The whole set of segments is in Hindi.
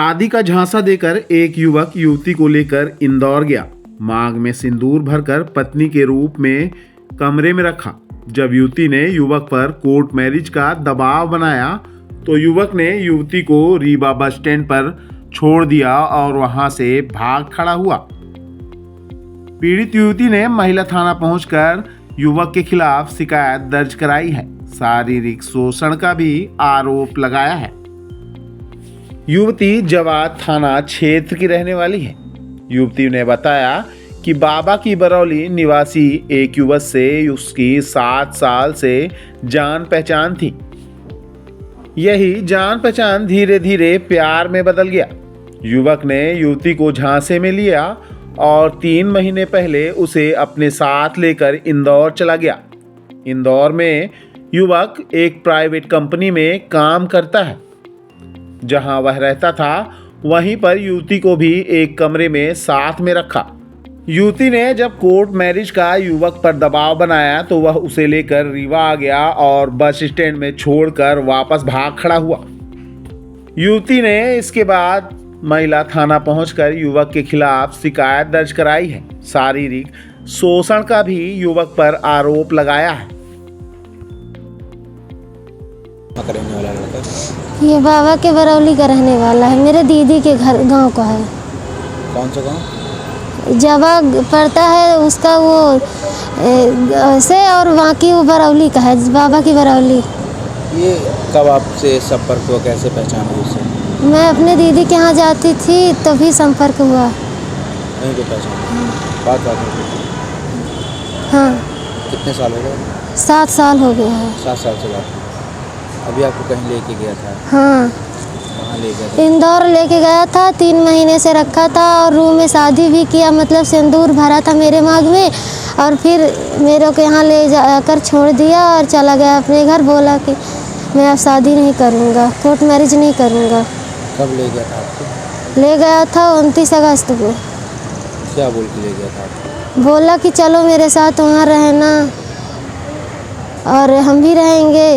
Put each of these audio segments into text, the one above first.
शादी का झांसा देकर एक युवक युवती को लेकर इंदौर गया। मांग में सिंदूर भरकर पत्नी के रूप में कमरे में रखा। जब युवती ने युवक पर कोर्ट मैरिज का दबाव बनाया तो युवक ने युवती को रीवा बस स्टैंड पर छोड़ दिया और वहां से भाग खड़ा हुआ। पीड़ित युवती ने महिला थाना पहुंचकर युवक के खिलाफ शिकायत दर्ज कराई है। शारीरिक शोषण का भी आरोप लगाया है। युवती जवाद थाना क्षेत्र की रहने वाली है। युवती ने बताया कि बाबा की बरौली निवासी एक युवक से उसकी 7 साल से जान पहचान थी। यही जान पहचान धीरे धीरे प्यार में बदल गया। युवक ने युवती को झांसे में लिया और 3 महीने पहले उसे अपने साथ लेकर इंदौर चला गया। इंदौर में युवक एक प्राइवेट कंपनी में काम करता है। जहां वह रहता था वहीं पर युवती को भी एक कमरे में साथ में रखा। युवती ने जब कोर्ट मैरिज का युवक पर दबाव बनाया तो वह उसे लेकर रीवा आ गया और बस स्टैंड में छोड़कर वापस भाग खड़ा हुआ। युवती ने इसके बाद महिला थाना पहुंचकर युवक के खिलाफ शिकायत दर्ज कराई है। शारीरिक शोषण का भी युवक पर आरोप लगाया है। ये बाबा के बरौली का रहने वाला है। मेरे दीदी के घर गांव का है। कौन सा गांव? जवा पड़ता है उसका वो से और बाकी वो बरौली का है, बाबा की बरौली। ये कब आपसे संपर्क हुआ, कैसे पहचान हुई उससे? मैं अपने दीदी के यहाँ जाती थी तभी संपर्क हुआ। वहीं पे पहचान? बात होती थी? हाँ। कितने साल हो गए? 7 साल हो गया है। 7 साल से बात। अभी आपको कहीं लेके गया था? हाँ, कहाँ ले गया था? इंदौर लेके गया था। 3 महीने से रखा था और रूम में शादी भी किया, मतलब सिंदूर भरा था मेरे मांग में और फिर मेरे को यहाँ ले जाकर छोड़ दिया और चला गया अपने घर। बोला कि मैं अब शादी नहीं करूँगा, कोर्ट मैरिज नहीं करूँगा। कब ले गया था आपको? ले गया था 29 अगस्त को। क्या बोल के ले गया था आपको? बोला कि चलो मेरे साथ वहाँ रहना और हम भी रहेंगे,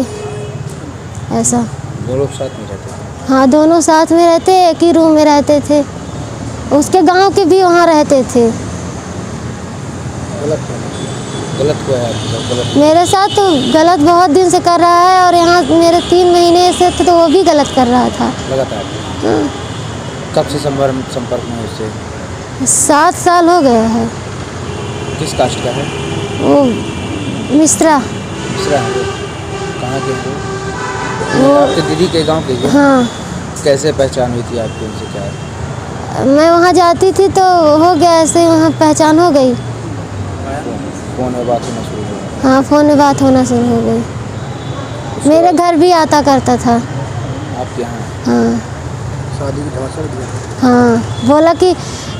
ऐसा। दो लोग साथ में रहते थे? हाँ, दोनों साथ में रहते, एक ही रूम में रहते थे। उसके गांव के भी वहाँ रहते थे। गलत हुआ है आपके साथ? गलत मेरे साथ तो गलत बहुत दिन से कर रहा है और यहाँ मेरे 3 महीने से थे तो वो भी गलत कर रहा था लगातार? हाँ। कब से संपर्क में उससे? 7 साल हो गया है। किस कास्ट का है वो मिश्रा। दूसरा है? कहाँ के हैं वो आपके दीदी के गांव के? हाँ। कैसे पहचान हुई थी आपकी उनसे? क्या मैं वहाँ जाती थी तो हो गया ऐसे, वहाँ पहचान हो गई। फोन में बात होना शुरू हो गई? हाँ, फ़ोन में बात होना शुरू हो गई। मेरे घर भी आता करता था। आपके यहाँ? हाँ। शादी की झांसा दिया? हाँ, बोला कि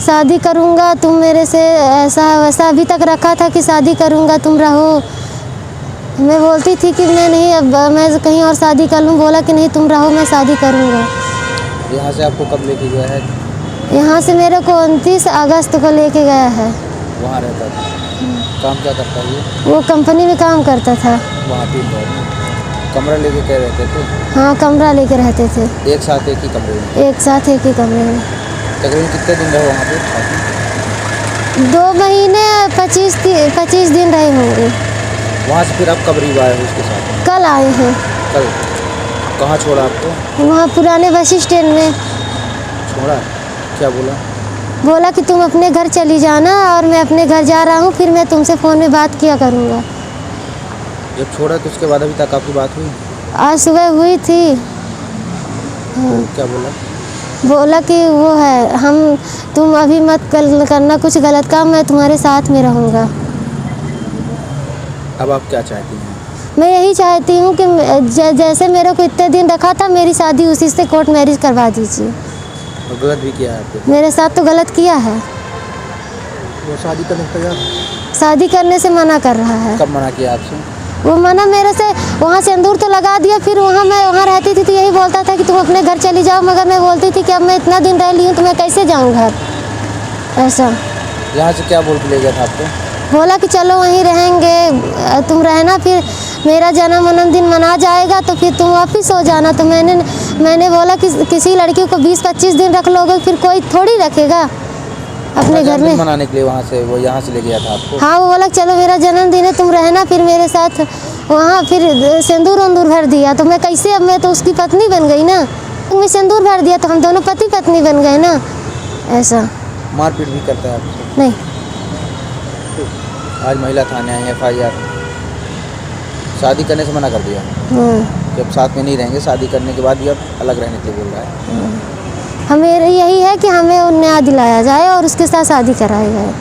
शादी करूँगा, तुम मेरे से ऐसा वैसा अभी तक रखा था कि शादी करूँगा, तुम रहो। मैं बोलती थी कि मैं नहीं, अब मैं कहीं और शादी कर लूँ। बोला कि नहीं, तुम रहो, मैं शादी करूँगा। यहाँ से आपको कब लेके गया है? यहाँ से मेरे को 29 अगस्त को लेके गया है। वहाँ रहता था? काम क्या करता है ये? वो कंपनी में काम करता था। वहाँ पे इंदौर में कमरा लेके क्या रहते थे? हाँ, कमरा लेके रहते थे। एक साथ एक ही कमरे में? एक साथ एक ही कमरे में। तकरीबन कितने दिन रहे वहाँ पे? 2 महीने 25 दिन रहे होंगे। वहाँ से फिर आप कब रीवा आए हो उसके साथ? कल आए हैं। कल? कहाँ छोड़ा आपको? वहाँ पुराने बस स्टैंड में छोड़ा? क्या बोला? बोला कि तुम अपने घर चली जाना और मैं अपने घर जा रहा हूँ, फिर मैं तुमसे फ़ोन में बात किया करूँगा। जब छोड़ा तो उसके बाद अभी तक आपकी बात हुई? आज सुबह हुई थी। हाँ। तो क्या बोला? बोला कि वो है, तुम अभी मत करना कुछ गलत काम, मैं तुम्हारे साथ में रहूँगा। अब आप क्या चाहती हैं? मैं यही चाहती हूँ कि जैसे मेरे को इतने दिन रखा था, मेरी शादी उसी से कोर्ट मैरिज करवा दीजिए। और गलत भी किया है आपको? मेरे साथ तो गलत किया है। वो शादी करने के तैयार? शादी करने से मना कर रहा है। कब मना किया आपसे? वो मना मेरे से, वहाँ सिंदूर तो लगा दिया, फिर मैं वहाँ रहती थी तो यही बोलता था कि तुम अपने घर चली जाओ, मगर मैं बोलती थी कि अब मैं इतना दिन रह ली हूँ तो मैं कैसे जाऊँ घर, ऐसा। यहाँ से क्या बोल के ले गया था आपको? बोला कि चलो वहीं रहेंगे, तुम रहना, फिर मेरा जन्मदिन मना जाएगा तो फिर तुम वापस हो जाना। तो मैंने मैंने बोला कि किसी लड़की को 20-25 दिन रख लोगे फिर कोई थोड़ी रखेगा अपने घर में। मनाने के लिए वहाँ से वो यहाँ से ले गया था आपको? हाँ, वो बोला चलो मेरा जन्मदिन है तुम रहना फिर मेरे साथ वहाँ। फिर सिंदूर उंदूर भर दिया तो मैं कैसे, अब मैं तो उसकी पत्नी बन गई ना। मैं सिंदूर भर दिया तो हम दोनों पति पत्नी बन गए ना। ऐसा मारपीट भी करता है आपसे? नहीं। आज महिला थाने आई FIR, शादी करने से मना कर दिया। जब साथ में नहीं रहेंगे, शादी करने के बाद भी अब अलग रहने के लिए बोल रहा है। हमें यही है कि हमें न्याय दिलाया जाए और उसके साथ शादी कराई जाए।